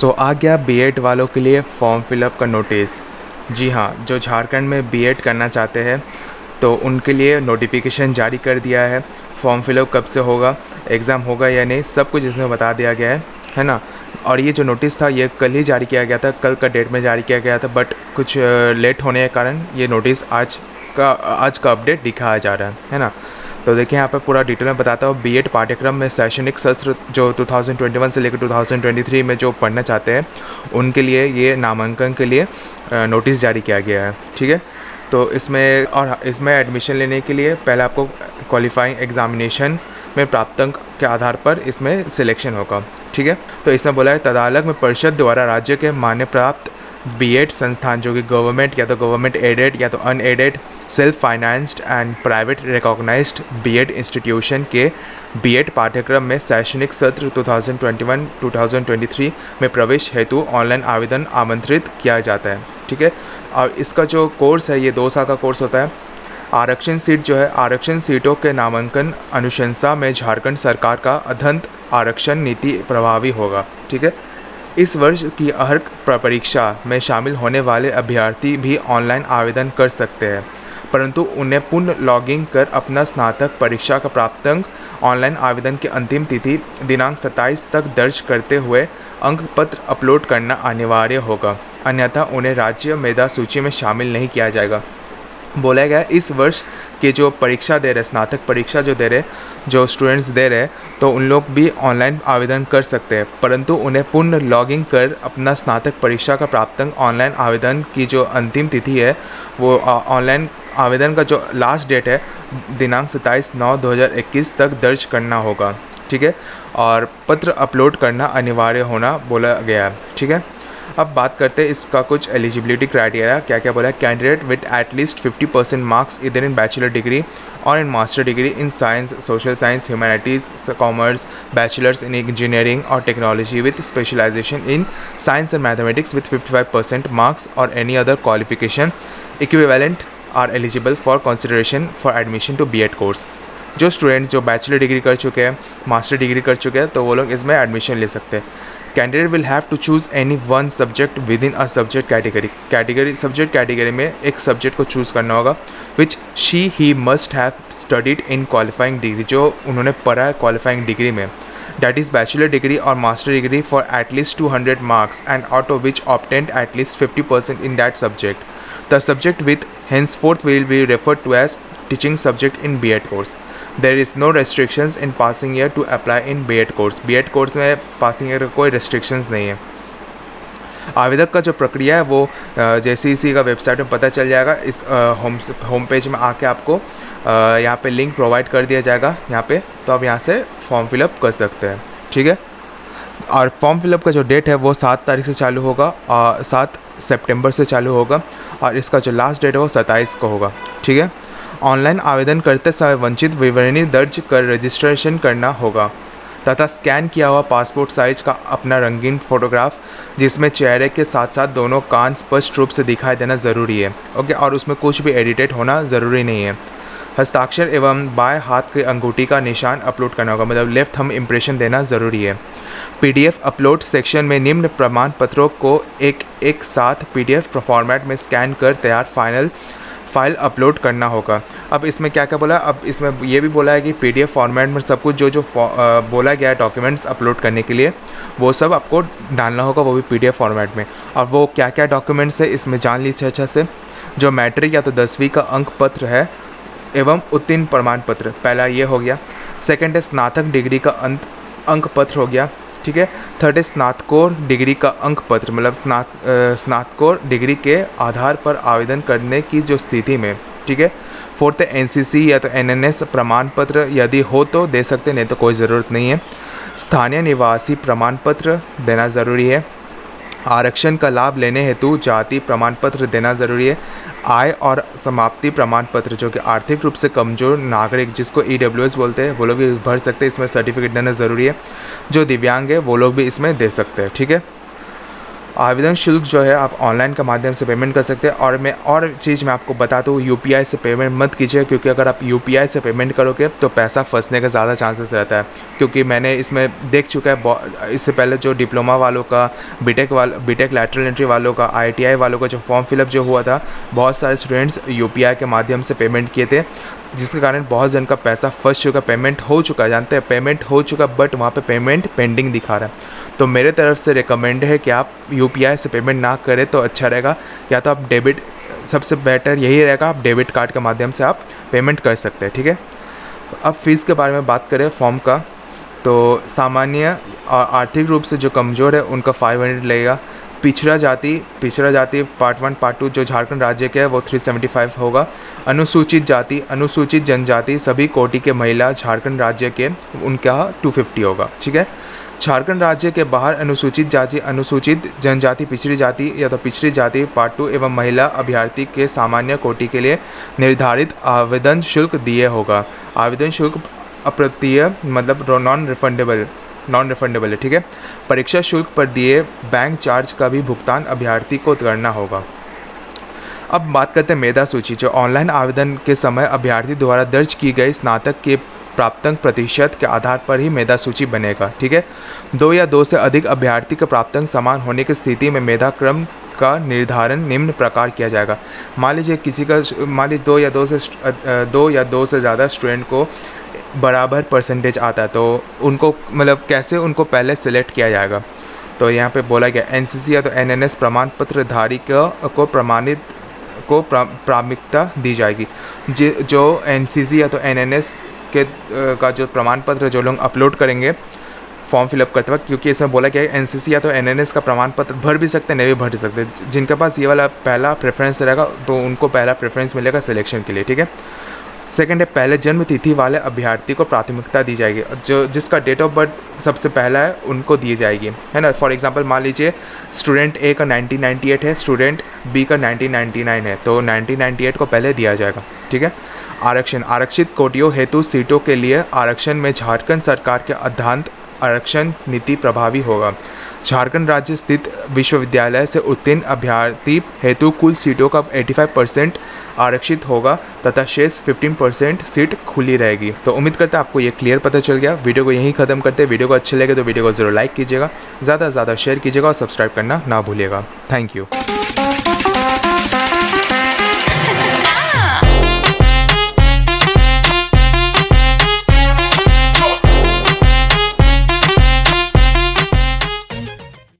सो आ गया बीएड वालों के लिए फॉर्म फिलअप का नोटिस। जी हाँ, जो झारखंड में बीएड करना चाहते हैं तो उनके लिए नोटिफिकेशन जारी कर दिया है। फॉर्म फिलअप कब से होगा, एग्ज़ाम होगा या नहीं, सब कुछ इसमें बता दिया गया है ना। और ये जो नोटिस था ये कल ही जारी किया गया था, कल का डेट में जारी किया गया था, बट कुछ लेट होने के कारण ये नोटिस आज का अपडेट दिखाया जा रहा है ना। तो देखिए यहाँ पर पूरा डिटेल में बताता हूँ। बीएड पाठ्यक्रम में शैक्षणिक सत्र जो 2021 से लेकर 2023 में जो पढ़ना चाहते हैं उनके लिए ये नामांकन के लिए नोटिस जारी किया गया है। ठीक है, तो इसमें एडमिशन लेने के लिए पहले आपको क्वालिफाइंग एग्जामिनेशन में प्राप्त अंक के आधार पर इसमें सिलेक्शन होगा। ठीक है, तो इसमें बोला है तदालक में परिषद द्वारा राज्य के मान्य प्राप्त बीएड संस्थान जो कि गवर्नमेंट या तो गवर्नमेंट एडेड या तो unaided self financed and private recognised BEd institution के बीएड पाठ्यक्रम में शैक्षणिक सत्र 2021-2023 में प्रवेश हेतु ऑनलाइन आवेदन आमंत्रित किया जाता है। ठीक है, और इसका जो कोर्स है ये 2 साल का कोर्स होता है। आरक्षण सीट जो है, आरक्षण सीटों के नामांकन अनुशंसा में झारखंड सरकार का अद्यतन आरक्षण नीति प्रभावी होगा। ठीक है, इस वर्ष की अर्हत परीक्षा में शामिल होने वाले अभ्यर्थी भी ऑनलाइन आवेदन कर सकते हैं, परंतु उन्हें पुनः लॉगिन कर अपना स्नातक परीक्षा का प्राप्तांक ऑनलाइन आवेदन की अंतिम तिथि दिनांक 27 तक दर्ज करते हुए अंक पत्र अपलोड करना अनिवार्य होगा, अन्यथा उन्हें राज्य मेधा सूची में शामिल नहीं किया जाएगा। बोला गया इस वर्ष के जो परीक्षा दे रहे, स्नातक परीक्षा जो दे रहे, जो स्टूडेंट्स दे रहे, तो उन लोग भी ऑनलाइन आवेदन कर सकते हैं, परंतु उन्हें पुनः लॉगिन कर अपना स्नातक परीक्षा का प्राप्तांक ऑनलाइन आवेदन की जो अंतिम तिथि है वो ऑनलाइन आवेदन का जो लास्ट डेट है दिनांक 27/9/2021 तक दर्ज करना होगा। ठीक है, और पत्र अपलोड करना अनिवार्य होना बोला गया है। ठीक है, अब बात करते हैं इसका कुछ एलिजिबिलिटी क्राइटेरिया क्या क्या बोला है। कैंडिडेट विद एटलीस्ट 50% मार्क्स इधर इन बैचलर डिग्री और in master degree in science, social science, humanities, commerce, bachelors in engineering और technology with specialization in science and mathematics with 55% marks और any other qualification equivalent are eligible for consideration for admission to BEd course. जो student जो bachelor degree कर चुके हैं, master degree कर चुके हैं, तो वो लोग इसमें एडमिशन ले सकते हैं। Candidate will have to choose any one subject within a subject category subject category में एक सब्जेक्ट को चूज़ करना होगा which he must have studied in qualifying degree, जो उन्होंने पढ़ा है क्वालिफाइंग डिग्री में, that is bachelor degree or master degree for at least 200 marks and out of which obtained at least 50% in that subject. The subject with henceforth will be referred to as teaching subject in B.Ed course. There is no restrictions in passing year to apply in B.Ed course. B.Ed course में passing year का कोई restrictions नहीं है। आवेदक का जो प्रक्रिया है वो जैसे इसी का वेबसाइट में पता चल जाएगा। इस होम पेज में आके आपको यहाँ पे लिंक प्रोवाइड कर दिया जाएगा यहाँ पे, तो आप यहाँ से फॉर्म फिलअप कर सकते हैं। ठीक है, और फॉर्म फिलअप का जो डेट है वो 7 तारीख से चालू होगा और 7 सितंबर से चालू होगा, और इसका जो लास्ट डेट है वो 27 को होगा। ठीक है, ऑनलाइन आवेदन करते समय वंचित विवरणी दर्ज कर रजिस्ट्रेशन करना होगा तथा स्कैन किया हुआ पासपोर्ट साइज का अपना रंगीन फोटोग्राफ जिसमें चेहरे के साथ साथ दोनों कान स्पष्ट रूप से दिखाई देना ज़रूरी है। ओके, और उसमें कुछ भी एडिटेड होना ज़रूरी नहीं है। हस्ताक्षर एवं बाएं हाथ के अंगूठी का निशान अपलोड करना होगा, मतलब लेफ्ट थंब इम्प्रेशन देना ज़रूरी है। पीडीएफ अपलोड सेक्शन में निम्न प्रमाण पत्रों को एक साथ पीडीएफ फॉर्मेट में स्कैन कर तैयार फाइल अपलोड करना होगा। अब इसमें क्या क्या बोला, अब इसमें ये भी बोला है कि पीडीएफ फॉर्मेट में सब कुछ जो बोला गया है डॉक्यूमेंट्स अपलोड करने के लिए वो सब आपको डालना होगा, वो भी पीडीएफ फॉर्मेट में। और वो क्या क्या डॉक्यूमेंट्स है इसमें जान लीजिए अच्छा से। जो मैट्रिक या तो 10वीं का अंक पत्र है एवं उत्तीर्ण प्रमाण पत्र, पहला ये हो गया। सेकेंड है स्नातक डिग्री का अंक पत्र हो गया। ठीक है, थर्ड है स्नातकोर डिग्री का अंक पत्र, मतलब स्नातकोर डिग्री के आधार पर आवेदन करने की जो स्थिति में। ठीक है, फोर्थ है एनसीसी या तो एनएनएस प्रमाण पत्र, यदि हो तो दे सकते, नहीं तो कोई ज़रूरत नहीं है। स्थानीय निवासी प्रमाण पत्र देना ज़रूरी है। आरक्षण का लाभ लेने हेतु जाति प्रमाण पत्र देना ज़रूरी है। आय और समाप्ति प्रमाण पत्र, जो कि आर्थिक रूप से कमज़ोर नागरिक जिसको ईडब्ल्यूएस बोलते हैं वो लोग भी भर सकते हैं, इसमें सर्टिफिकेट देना ज़रूरी है। जो दिव्यांग है वो लोग भी इसमें दे सकते हैं। ठीक है, आवेदन शुल्क जो है आप ऑनलाइन के माध्यम से पेमेंट कर सकते हैं। और मैं आपको बता दूँ, यूपीआई से पेमेंट मत कीजिए, क्योंकि अगर आप यूपीआई से पेमेंट करोगे तो पैसा फंसने का ज़्यादा चांसेस रहता है। क्योंकि मैंने इसमें देख चुका है, इससे पहले जो डिप्लोमा वालों का, बीटेक लैटरल एंट्री वालों का, आईटीआई वालों का जो फॉर्म फिलअप जो हुआ था, बहुत सारे स्टूडेंट्स यूपीआई के माध्यम से पेमेंट किए थे, जिसके कारण बहुत जन का पैसा फंस चुका, पेमेंट हो चुका, जानते हैं पेमेंट हो चुका, बट वहाँ पे पेमेंट पेंडिंग दिखा रहा है। तो मेरे तरफ से रिकमेंड है कि आप यूपीआई से पेमेंट ना करें तो अच्छा रहेगा, या तो आप डेबिट, सबसे बेटर यही रहेगा, आप डेबिट कार्ड के माध्यम से आप पेमेंट कर सकते हैं, ठीक है। अब फ़ीस के बारे में बात करें फॉर्म का, तो सामान्य और आर्थिक रूप से जो कमज़ोर है उनका 500 लगेगा। पिछड़ा जाति पार्ट 1 पार्ट 2 जो झारखंड राज्य के है वो 375 होगा। अनुसूचित जाति, अनुसूचित जनजाति, सभी कोटि के महिला झारखंड राज्य के, उनका 250 होगा, ठीक है। झारखंड राज्य के बाहर अनुसूचित जाति, अनुसूचित जनजाति, पिछड़ी जाति या तो पिछड़ी जाति पार्ट 2 एवं महिला अभ्यर्थी के सामान्य कोटि के लिए निर्धारित आवेदन शुल्क दिए होगा। आवेदन शुल्क अप्रत्यय मतलब नॉन रिफंडेबल है, ठीक है। परीक्षा शुल्क पर दिए बैंक चार्ज का भी भुगतान अभ्यर्थी को करना होगा। अब बात करते हैं मेधा सूची, जो ऑनलाइन आवेदन के समय अभ्यर्थी द्वारा दर्ज की गई स्नातक के प्राप्तांक प्रतिशत के आधार पर ही मेधा सूची बनेगा, ठीक है। 2 या 2 से अधिक अभ्यर्थी के प्राप्तांक समान होने की स्थिति में मेधा क्रम का निर्धारण निम्न प्रकार किया जाएगा। मान लीजिए 2 या 2 से ज़्यादा स्टूडेंट को बराबर परसेंटेज आता है, तो उनको मतलब कैसे उनको पहले सेलेक्ट किया जाएगा। तो यहाँ पे बोला गया एनसीसी या तो एनएनएस प्रमाण पत्र धारी को प्राथमिकता दी जाएगी। जो एनसीसी या तो एनएनएस के का जो प्रमाण पत्र जो लोग अपलोड करेंगे फॉर्म फिलअप करते वक्त, क्योंकि इसमें बोला गया है एनसीसी या तो एनएनएस का प्रमाण पत्र भर भी सकते हैं, नहीं भी भर सकते। जिनके पास ये वाला पहला प्रेफरेंस रहेगा तो उनको पहला प्रेफरेंस मिलेगा सिलेक्शन के लिए, ठीक है। सेकंड है, पहले जन्म तिथि वाले अभ्यर्थी को प्राथमिकता दी जाएगी। जो जिसका डेट ऑफ बर्थ सबसे पहला है उनको दी जाएगी, है ना। फॉर एग्जांपल मान लीजिए स्टूडेंट ए का 1998 है, स्टूडेंट बी का 1999 है, तो 1998 को पहले दिया जाएगा, ठीक है। आरक्षण, आरक्षित कोटियों हेतु सीटों के लिए आरक्षण में झारखंड सरकार के अध्यान्त आरक्षण नीति प्रभावी होगा। झारखंड राज्य स्थित विश्वविद्यालय से उत्तीर्ण अभ्यर्थी हेतु कुल सीटों का 85% आरक्षित होगा तथा शेष 15% सीट खुली रहेगी। तो उम्मीद करते हैं आपको ये क्लियर पता चल गया। वीडियो को यहीं ख़त्म करते हैं। वीडियो को अच्छे लगे तो वीडियो को ज़रूर लाइक कीजिएगा, ज़्यादा से ज़्यादा शेयर कीजिएगा और सब्सक्राइब करना ना भूलिएगा। Thank you.